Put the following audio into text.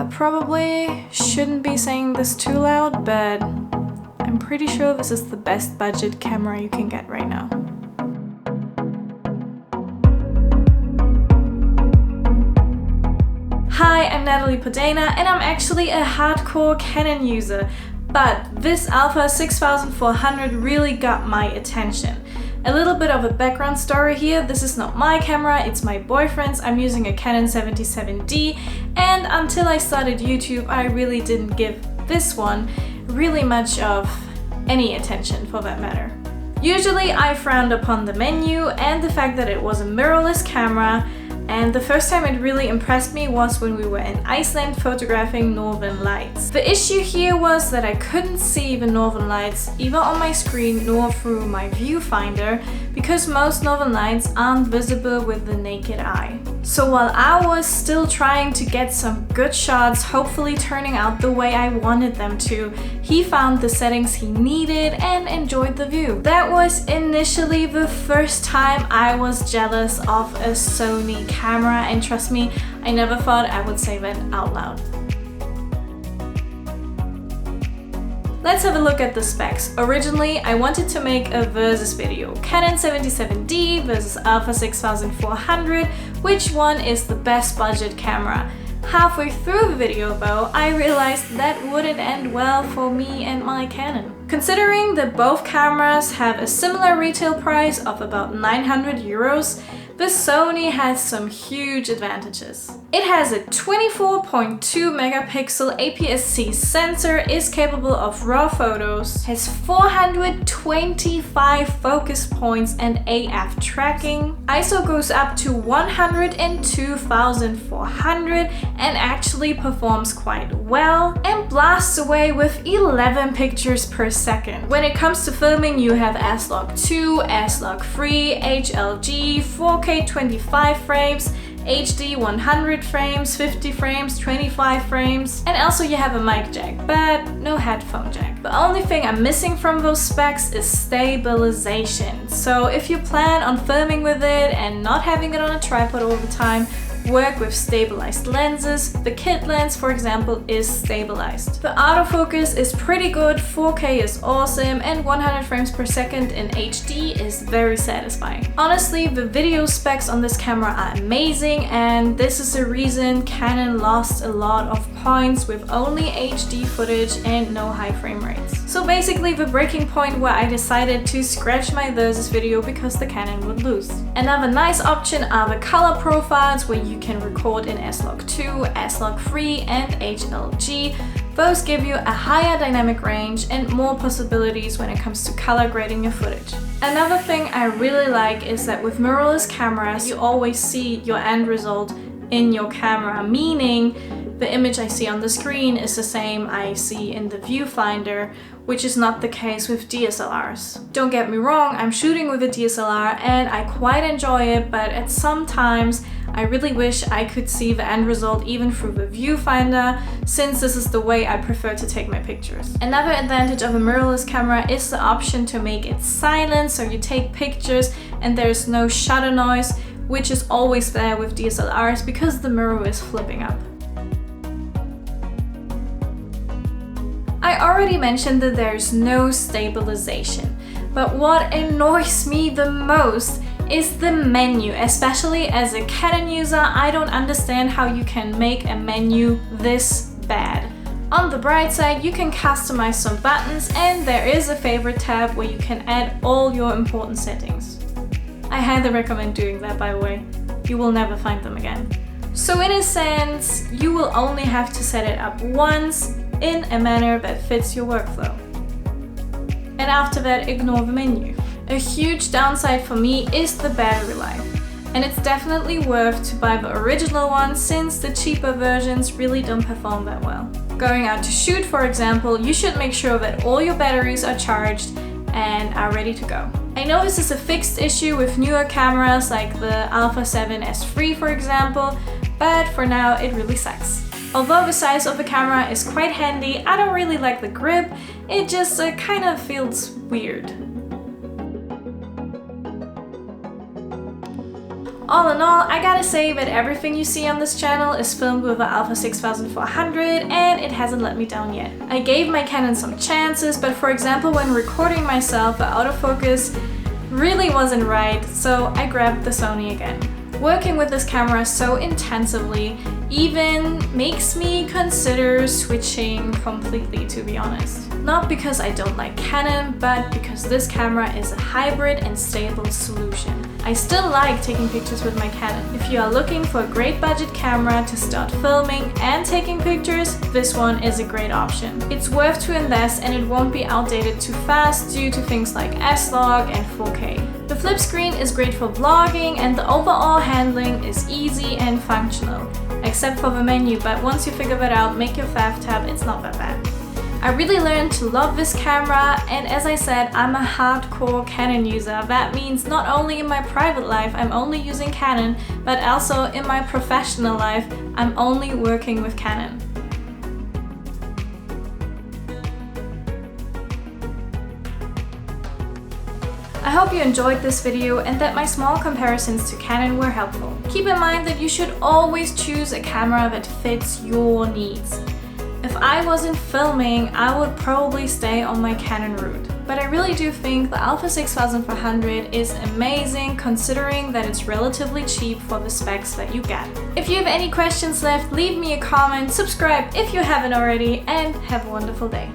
I probably shouldn't be saying this too loud, but I'm pretty sure this is the best budget camera you can get right now. Hi, I'm Natalie Podena and I'm actually a hardcore Canon user, but this Alpha 6400 really got my attention. A little bit of a background story here. This is not my camera, it's my boyfriend's. I'm using a Canon 77D, and until I started YouTube, I really didn't give this one really much of any attention for that matter. Usually I frowned upon the menu and the fact that it was a mirrorless camera, and the first time it really impressed me was when we were in Iceland photographing northern lights. The issue here was that I couldn't see the northern lights either on my screen nor through my viewfinder, because most northern lights aren't visible with the naked eye. So while I was still trying to get some good shots, hopefully turning out the way I wanted them to, he found the settings he needed and enjoyed the view. That was initially the first time I was jealous of a Sony camera, and trust me, I never thought I would say that out loud. Let's have a look at the specs. Originally, I wanted to make a versus video. Canon 77D versus Alpha 6400, which one is the best budget camera? Halfway through the video though, I realized that wouldn't end well for me and my Canon. Considering that both cameras have a similar retail price of about 900 euros, the Sony has some huge advantages. It has a 24.2 megapixel APS-C sensor, is capable of RAW photos, has 425 focus points and AF tracking, ISO goes up to 102,400 and actually performs quite well, and blasts away with 11 pictures per second. When it comes to filming, you have S-Log2, S-Log3, HLG, 4K 25 frames, HD 100 frames, 50 frames, 25 frames, and also you have a mic jack, but no headphone jack. The only thing I'm missing from those specs is stabilization. So if you plan on filming with it and not having it on a tripod all the time, work with stabilized lenses. The kit lens, for example, is stabilized. The autofocus is pretty good, 4K is awesome, and 100 frames per second in HD is very satisfying. Honestly, the video specs on this camera are amazing, and this is the reason Canon lost a lot of points with only HD footage and no high frame rates. So basically the breaking point where I decided to scratch my versus video because the Canon would lose. Another nice option are the color profiles, where you can record in S-Log2, S-Log3 and HLG. Those give you a higher dynamic range and more possibilities when it comes to color grading your footage. Another thing I really like is that with mirrorless cameras, you always see your end result in your camera, meaning the image I see on the screen is the same I see in the viewfinder, which is not the case with DSLRs. Don't get me wrong, I'm shooting with a DSLR and I quite enjoy it, but at some times I really wish I could see the end result even through the viewfinder, since this is the way I prefer to take my pictures. Another advantage of a mirrorless camera is the option to make it silent, so you take pictures and there's no shutter noise, which is always there with DSLRs because the mirror is flipping up. I already mentioned that there's no stabilization, but what annoys me the most is the menu. Especially as a Canon user, I don't understand how you can make a menu this bad. On the bright side, you can customize some buttons, and there is a favorite tab where you can add all your important settings. I highly recommend doing that, by the way. You will never find them again. So in a sense, you will only have to set it up once in a manner that fits your workflow. And after that, ignore the menu. A huge downside for me is the battery life, and it's definitely worth to buy the original one since the cheaper versions really don't perform that well. Going out to shoot, for example, you should make sure that all your batteries are charged and are ready to go. I know this is a fixed issue with newer cameras like the Alpha 7S3 for example, but for now it really sucks. Although the size of the camera is quite handy, I don't really like the grip, it just kind of feels weird. All in all, I gotta say that everything you see on this channel is filmed with the a6400 and it hasn't let me down yet. I gave my Canon some chances, but for example when recording myself, the autofocus really wasn't right, so I grabbed the Sony again. Working with this camera so intensively even makes me consider switching completely, to be honest. Not because I don't like Canon, but because this camera is a hybrid and stable solution. I still like taking pictures with my Canon. If you are looking for a great budget camera to start filming and taking pictures, this one is a great option. It's worth to invest and it won't be outdated too fast due to things like S-Log and 4K. The flip screen is great for vlogging and the overall handling is easy and functional. Except for the menu, but once you figure that out, make your fav tab, it's not that bad. I really learned to love this camera, and as I said, I'm a hardcore Canon user. That means not only in my private life I'm only using Canon, but also in my professional life I'm only working with Canon. I hope you enjoyed this video and that my small comparisons to Canon were helpful. Keep in mind that you should always choose a camera that fits your needs. If I wasn't filming, I would probably stay on my Canon route. But I really do think the a6400 is amazing considering that it's relatively cheap for the specs that you get. If you have any questions left, leave me a comment, subscribe if you haven't already, and have a wonderful day.